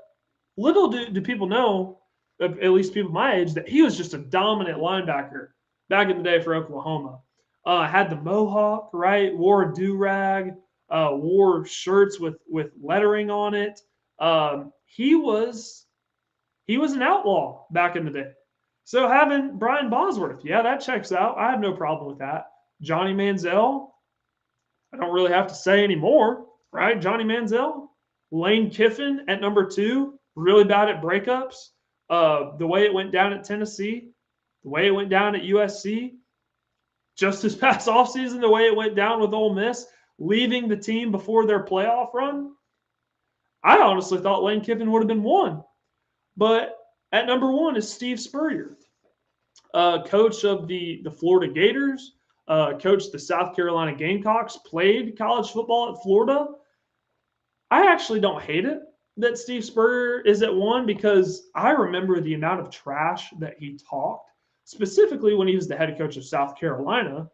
little do people know, at least people my age, that he was just a dominant linebacker back in the day for Oklahoma. Had the mohawk, right? Wore a do-rag, wore shirts with lettering on it. He was an outlaw back in the day. So having Brian Bosworth, yeah, that checks out. I have no problem with that. Johnny Manziel, I don't really have to say anymore, right? Johnny Manziel, Lane Kiffin at number 2, really bad at breakups. The way it went down at Tennessee, the way it went down at USC, just this past offseason, the way it went down with Ole Miss, leaving the team before their playoff run. I honestly thought Lane Kiffin would have been 1. But at number 1 is Steve Spurrier, coach of the Florida Gators, coached the South Carolina Gamecocks, played college football at Florida. I actually don't hate it that Steve Spurrier is at 1 because I remember the amount of trash that he talked, specifically when he was the head coach of South Carolina,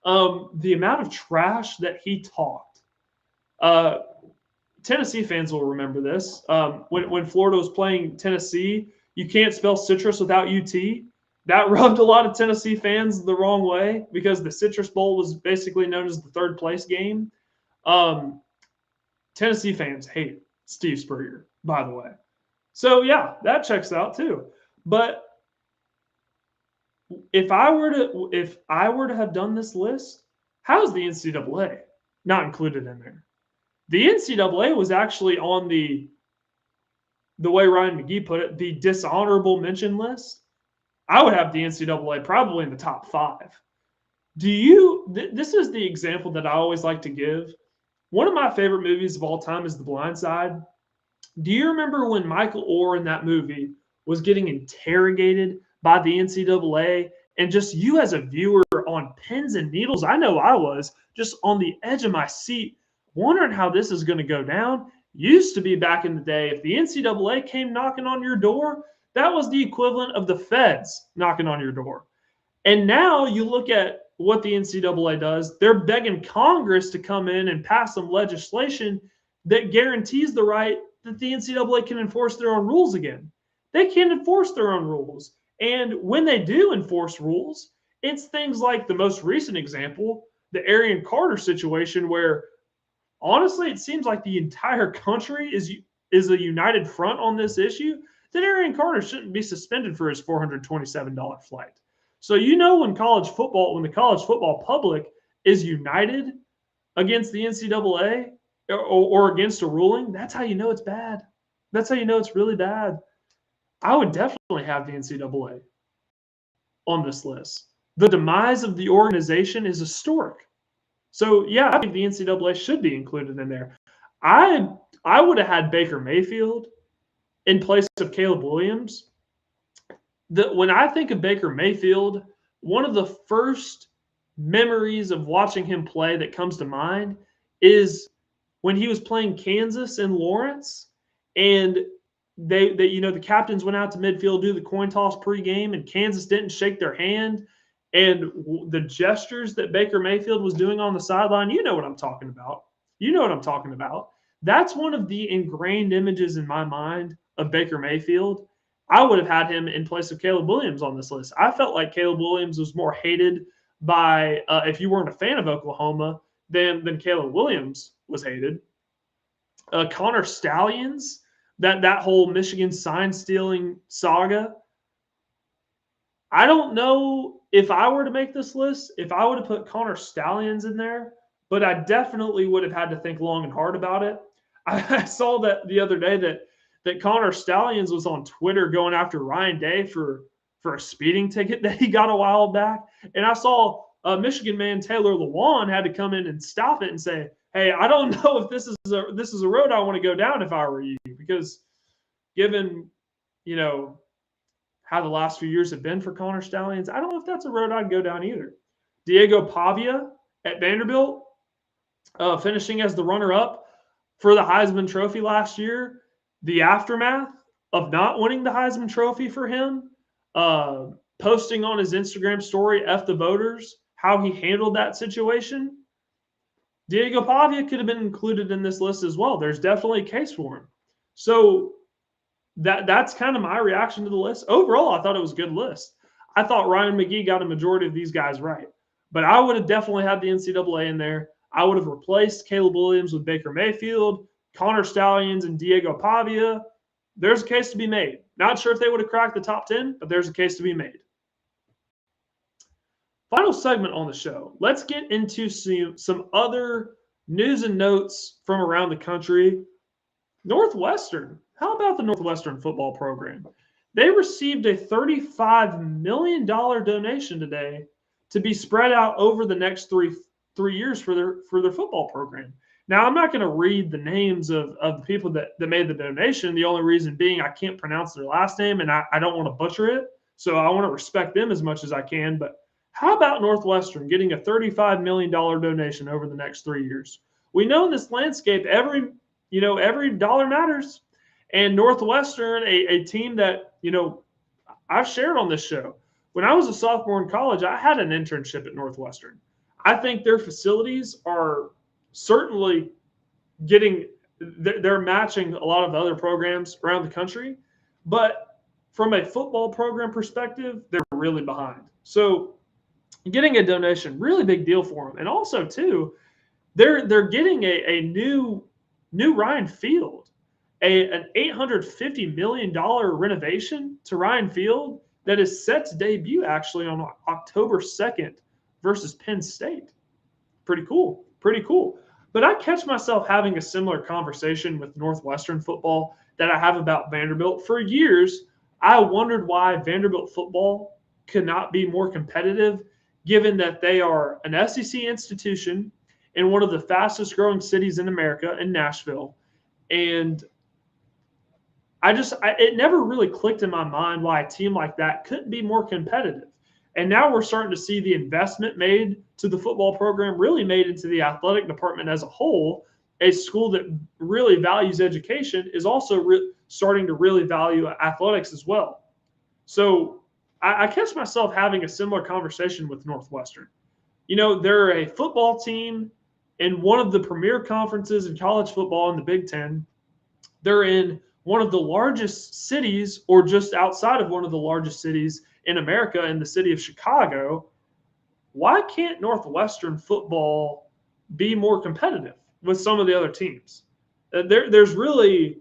the amount of trash that he talked. Tennessee fans will remember this. When Florida was playing Tennessee, you can't spell citrus without UT. That rubbed a lot of Tennessee fans the wrong way because the Citrus Bowl was basically known as the third place game. Tennessee fans hate Steve Spurrier, by the way. So, yeah, that checks out too. But if I were to have done this list, how is the NCAA not included in there? The NCAA was actually on the way Ryan McGee put it, the dishonorable mention list. I would have the NCAA probably in the top 5. This is the example that I always like to give. One of my favorite movies of all time is The Blind Side. Do you remember when Michael Oher in that movie was getting interrogated by the NCAA and just you as a viewer on pins and needles? I know I was just on the edge of my seat wondering how this is going to go down. Used to be back in the day, if the NCAA came knocking on your door, that was the equivalent of the feds knocking on your door. And now you look at what the NCAA does. They're begging Congress to come in and pass some legislation that guarantees the right that the NCAA can enforce their own rules again. They can't enforce their own rules. And when they do enforce rules, it's things like the most recent example, the Arian Carter situation, where honestly, it seems like the entire country is a united front on this issue, that Arian Carter shouldn't be suspended for his $427 flight. So when the college football public is united against the NCAA or against a ruling, that's how you know it's bad. That's how you know it's really bad. I would definitely have the NCAA on this list. The demise of the organization is historic. So, yeah, I think the NCAA should be included in there. I would have had Baker Mayfield in place of Caleb Williams. When I think of Baker Mayfield, one of the first memories of watching him play that comes to mind is when he was playing Kansas in Lawrence, and they the captains went out to midfield, do the coin toss pregame, and Kansas didn't shake their hand, and the gestures that Baker Mayfield was doing on the sideline, you know what I'm talking about. You know what I'm talking about. That's one of the ingrained images in my mind of Baker Mayfield. I would have had him in place of Caleb Williams on this list. I felt like Caleb Williams was more hated by, if you weren't a fan of Oklahoma, than Caleb Williams was hated. Connor Stallions, that whole Michigan sign stealing saga. I don't know if I were to make this list, if I would have put Connor Stallions in there, but I definitely would have had to think long and hard about it. I saw that the other day that Connor Stallions was on Twitter going after Ryan Day for a speeding ticket that he got a while back. And I saw Michigan man Taylor Lewan had to come in and stop it and say, hey, I don't know if this is a road I want to go down if I were you, because given, how the last few years have been for Connor Stallions, I don't know if that's a road I'd go down either. Diego Pavia at Vanderbilt, finishing as the runner-up for the Heisman Trophy last year. The aftermath of not winning the Heisman Trophy for him, posting on his Instagram story, F the voters, how he handled that situation. Diego Pavia could have been included in this list as well. There's definitely a case for him. So that's kind of my reaction to the list. Overall, I thought it was a good list. I thought Ryan McGee got a majority of these guys right. But I would have definitely had the NCAA in there. I would have replaced Caleb Williams with Baker Mayfield, Connor Stallions, and Diego Pavia. There's a case to be made. Not sure if they would have cracked the top 10, but there's a case to be made. Final segment on the show. Let's get into some other news and notes from around the country. Northwestern. How about the Northwestern football program? They received a $35 million donation today to be spread out over the next three years for their football program. Now, I'm not going to read the names of the people that made the donation. The only reason being I can't pronounce their last name, and I don't want to butcher it. So I want to respect them as much as I can. But how about Northwestern getting a $35 million donation over the next 3 years? We know in this landscape, every dollar matters. And Northwestern, a team that, I've shared on this show. When I was a sophomore in college, I had an internship at Northwestern. I think their facilities are certainly they're matching a lot of other programs around the country. But from a football program perspective, they're really behind. So getting a donation, really big deal for them. And also, too, they're getting a new Ryan Field. An $850 million renovation to Ryan Field that is set to debut actually on October 2nd versus Penn State. Pretty cool. But I catch myself having a similar conversation with Northwestern football that I have about Vanderbilt. For years, I wondered why Vanderbilt football could not be more competitive, given that they are an SEC institution in one of the fastest growing cities in America, in Nashville. And it never really clicked in my mind why a team like that couldn't be more competitive. And now we're starting to see the investment made to the football program really made into the athletic department as a whole. A school that really values education is also starting to really value athletics as well. So I catch myself having a similar conversation with Northwestern. They're a football team in one of the premier conferences in college football in the Big Ten. They're in one of the largest cities, or just outside of one of the largest cities in America, in the city of Chicago. Why can't Northwestern football be more competitive with some of the other teams? There's really,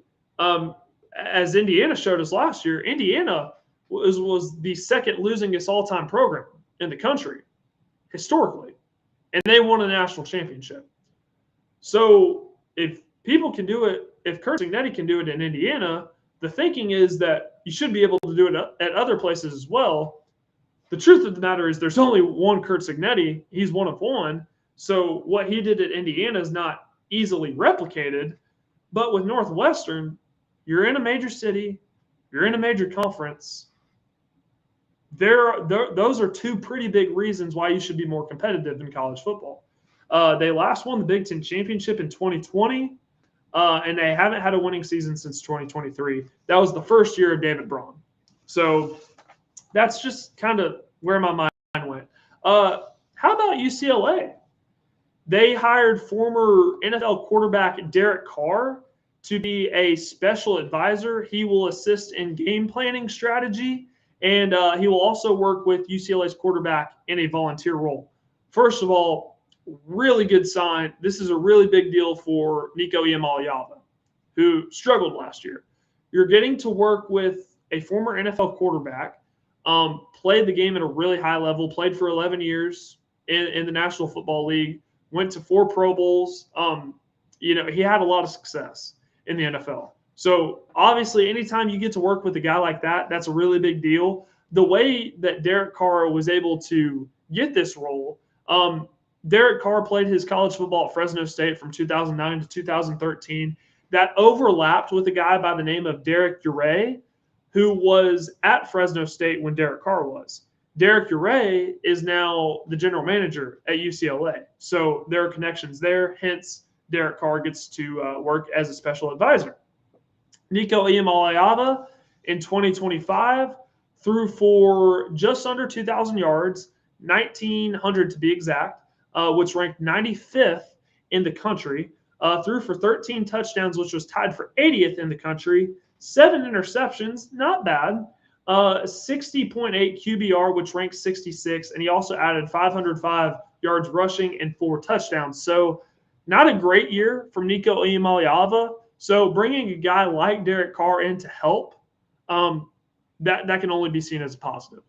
as Indiana showed us last year, Indiana was the second losingest all-time program in the country, historically, and they won a national championship. So if people can do it, if Curt Cignetti can do it in Indiana, the thinking is that you should be able to do it at other places as well. The truth of the matter is there's only one Curt Cignetti. He's one of one. So what he did at Indiana is not easily replicated. But with Northwestern, you're in a major city, you're in a major conference. Those are two pretty big reasons why you should be more competitive in college football. They last won the Big Ten championship in 2020, and they haven't had a winning season since 2023. That was the first year of David Braun. So that's just kind of where my mind went. How about UCLA? They hired former NFL quarterback Derek Carr to be a special advisor. He will assist in game planning strategy, and he will also work with UCLA's quarterback in a volunteer role. First of all, really good sign. This is a really big deal for Nico Iamaleava, who struggled last year. You're getting to work with a former NFL quarterback, played the game at a really high level, played for 11 years in the National Football League, went to 4 Pro Bowls. He had a lot of success in the NFL. So obviously, anytime you get to work with a guy like that, that's a really big deal. The way that Derek Carr was able to get this role, Derek Carr played his college football at Fresno State from 2009 to 2013. That overlapped with a guy by the name of Derek Ure, who was at Fresno State when Derek Carr was. Derek Ure is now the general manager at UCLA. So there are connections there. Hence, Derek Carr gets to work as a special advisor. Nico Iamaleava in 2025 threw for just under 2,000 yards, 1,900 to be exact, which ranked 95th in the country. Threw for 13 touchdowns, which was tied for 80th in the country. 7 interceptions, not bad. 60.8 QBR, which ranks 66, and he also added 505 yards rushing and 4 touchdowns. So not a great year from Nico Iamaleava. So bringing a guy like Derek Carr in to help, that can only be seen as a positive.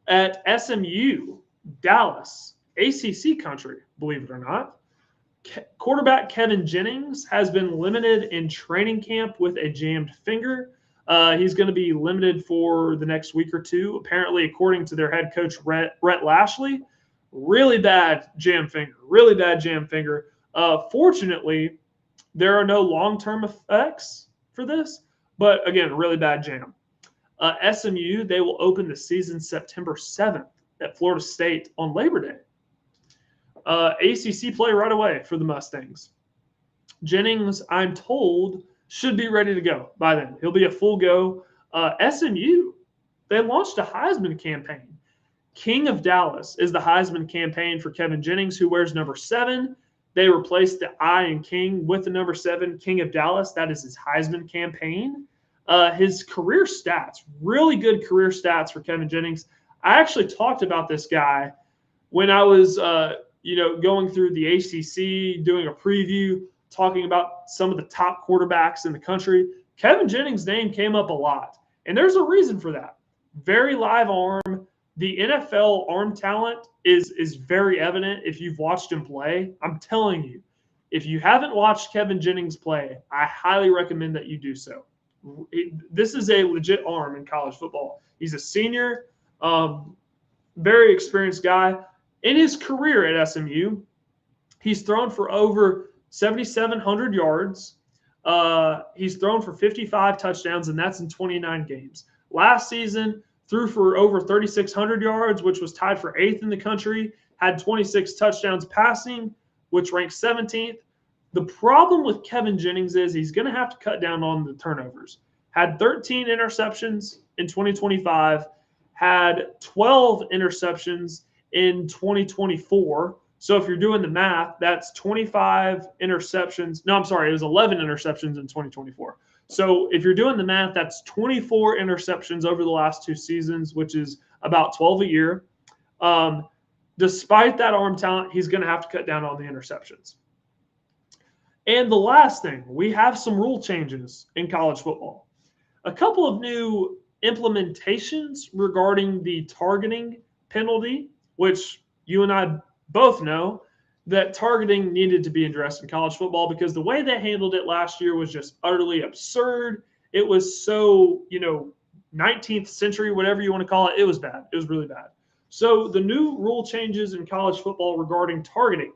At SMU, Dallas, ACC country, believe it or not, quarterback Kevin Jennings has been limited in training camp with a jammed finger. He's going to be limited for the next week or two. Apparently, according to their head coach, Rhett Lashley, really bad jam finger. Fortunately, there are no long-term effects for this, but again, really bad jam. SMU, they will open the season September 7th at Florida State on Labor Day. ACC play right away for the Mustangs. Jennings, I'm told, should be ready to go by then. He'll be a full go. SMU, they launched a Heisman campaign. King of Dallas is the Heisman campaign for Kevin Jennings, who wears number 7. They replaced the I in King with the number 7, King of Dallas. That is his Heisman campaign. His career stats, really good career stats for Kevin Jennings. I actually talked about this guy when I was, going through the ACC, doing a preview, talking about some of the top quarterbacks in the country. Kevin Jennings' name came up a lot, and there's a reason for that. Very live arm. The NFL arm talent is very evident if you've watched him play. I'm telling you, if you haven't watched Kevin Jennings play, I highly recommend that you do so. This is a legit arm in college football. He's a senior, very experienced guy. In his career at SMU, he's thrown for over 7,700 yards. He's thrown for 55 touchdowns, and that's in 29 games. Last season, threw for over 3,600 yards, which was tied for 8th in the country, had 26 touchdowns passing, which ranks 17th. The problem with Kevin Jennings is he's going to have to cut down on the turnovers. Had 13 interceptions in 2025, had 12 interceptions in 2024. So if you're doing the math, that's 25 interceptions. No, I'm sorry, it was 11 interceptions in 2024. So if you're doing the math, that's 24 interceptions over the last 2 seasons, which is about 12 a year. Despite that arm talent, he's going to have to cut down on the interceptions. And the last thing, we have some rule changes in college football. A couple of new implementations regarding the targeting penalty, which you and I both know that targeting needed to be addressed in college football because the way they handled it last year was just utterly absurd. It was so, 19th century, whatever you want to call it. It was bad. It was really bad. So the new rule changes in college football regarding targeting.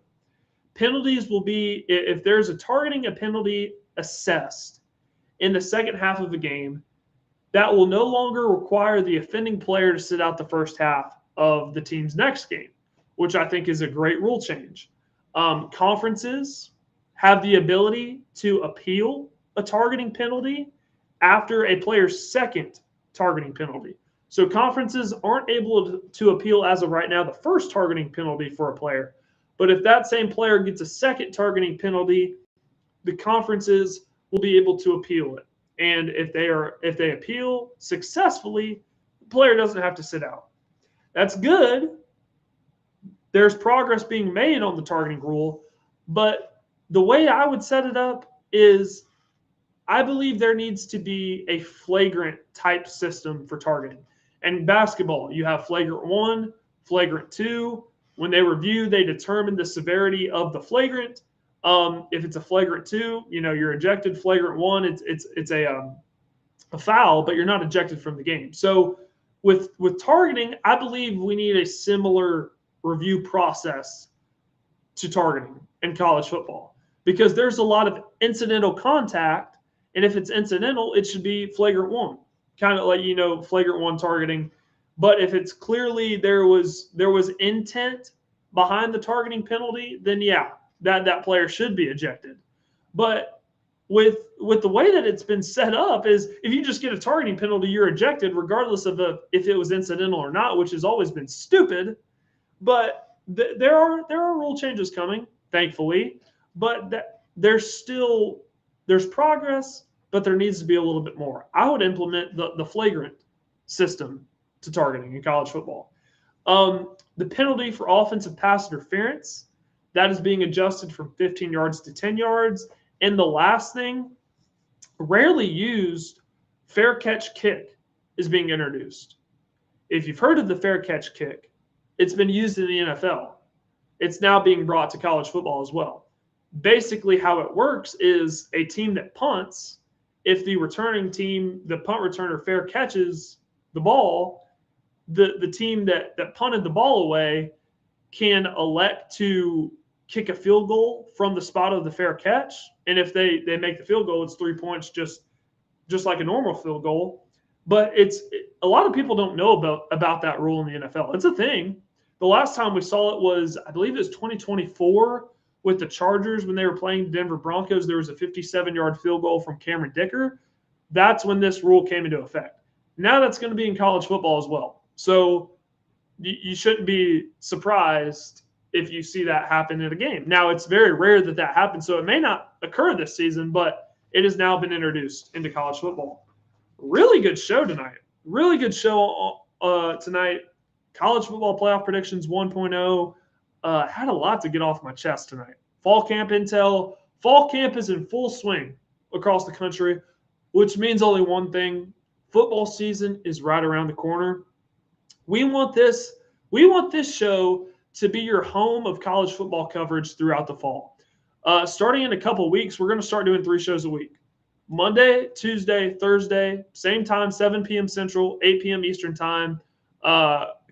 penalties will be, if there's a targeting a penalty assessed in the second half of the game, that will no longer require the offending player to sit out the first half of the team's next game, which I think is a great rule change. Conferences have the ability to appeal a targeting penalty after a player's second targeting penalty. So conferences aren't able to appeal as of right now the first targeting penalty for a player. But if that same player gets a second targeting penalty, the conferences will be able to appeal it. And if they appeal successfully, the player doesn't have to sit out. That's good. There's progress being made on the targeting rule, but the way I would set it up is I believe there needs to be a flagrant type system for targeting. And basketball, you have flagrant 1, flagrant 2. When they review, they determine the severity of the flagrant. If it's a flagrant 2, you're ejected. Flagrant 1, it's a foul, but you're not ejected from the game. So with targeting, I believe we need a similar review process to targeting in college football, because there's a lot of incidental contact, and if it's incidental, it should be flagrant 1, kind of like flagrant 1 targeting. But if it's clearly there was intent behind the targeting penalty, then yeah, that player should be ejected. But with the way that it's been set up is if you just get a targeting penalty, you're ejected regardless of if it was incidental or not, which has always been stupid. But there are rule changes coming, thankfully. But there's progress, but there needs to be a little bit more. I would implement the flagrant system to targeting in college football. The penalty for offensive pass interference, that is being adjusted from 15 yards to 10 yards. And the last thing, rarely used fair catch kick is being introduced. If you've heard of the fair catch kick, it's been used in the NFL. It's now being brought to college football as well. Basically, how it works is a team that punts, if the returning team, the punt returner, fair catches the ball, the team that punted the ball away can elect to kick a field goal from the spot of the fair catch. And if they make the field goal, it's 3 points, just like a normal field goal. But a lot of people don't know about that rule in the NFL. It's a thing. The last time we saw it was, I believe it was 2024 with the Chargers when they were playing the Denver Broncos. There was a 57-yard field goal from Cameron Dicker. That's when this rule came into effect. Now that's going to be in college football as well. So you shouldn't be surprised if you see that happen in a game. Now, it's very rare that happens, so it may not occur this season, but it has now been introduced into college football. Really good show tonight. Really good show tonight. College football playoff predictions 1.0. Had a lot to get off my chest tonight. Fall camp intel. Fall camp is in full swing across the country, which means only one thing. Football season is right around the corner. We want this show to be your home of college football coverage throughout the fall. Starting in a couple weeks, we're going to start doing 3 shows a week. Monday, Tuesday, Thursday, same time, 7 p.m. Central, 8 p.m. Eastern time.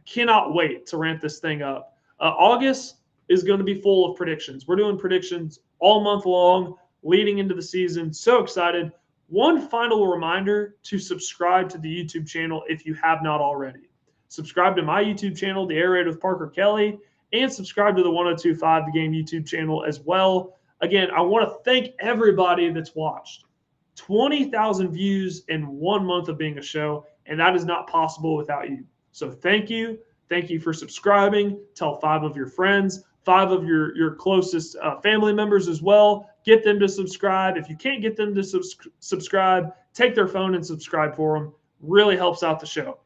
Cannot wait to ramp this thing up. August is going to be full of predictions. We're doing predictions all month long, leading into the season. So excited. One final reminder to subscribe to the YouTube channel if you have not already. Subscribe to my YouTube channel, The Air Raid with Parker Kelley, and subscribe to the 102.5 The Game YouTube channel as well. Again, I want to thank everybody that's watched. 20,000 views in 1 month of being a show, and that is not possible without you. So thank you. Thank you for subscribing. Tell 5 of your friends, 5 of your closest family members as well. Get them to subscribe. If you can't get them to subscribe, take their phone and subscribe for them. Really helps out the show.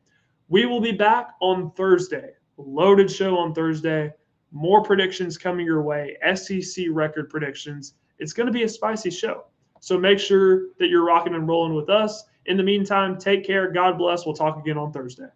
We will be back on Thursday. Loaded show on Thursday. More predictions coming your way. SEC record predictions. It's going to be a spicy show. So make sure that you're rocking and rolling with us. In the meantime, take care. God bless. We'll talk again on Thursday.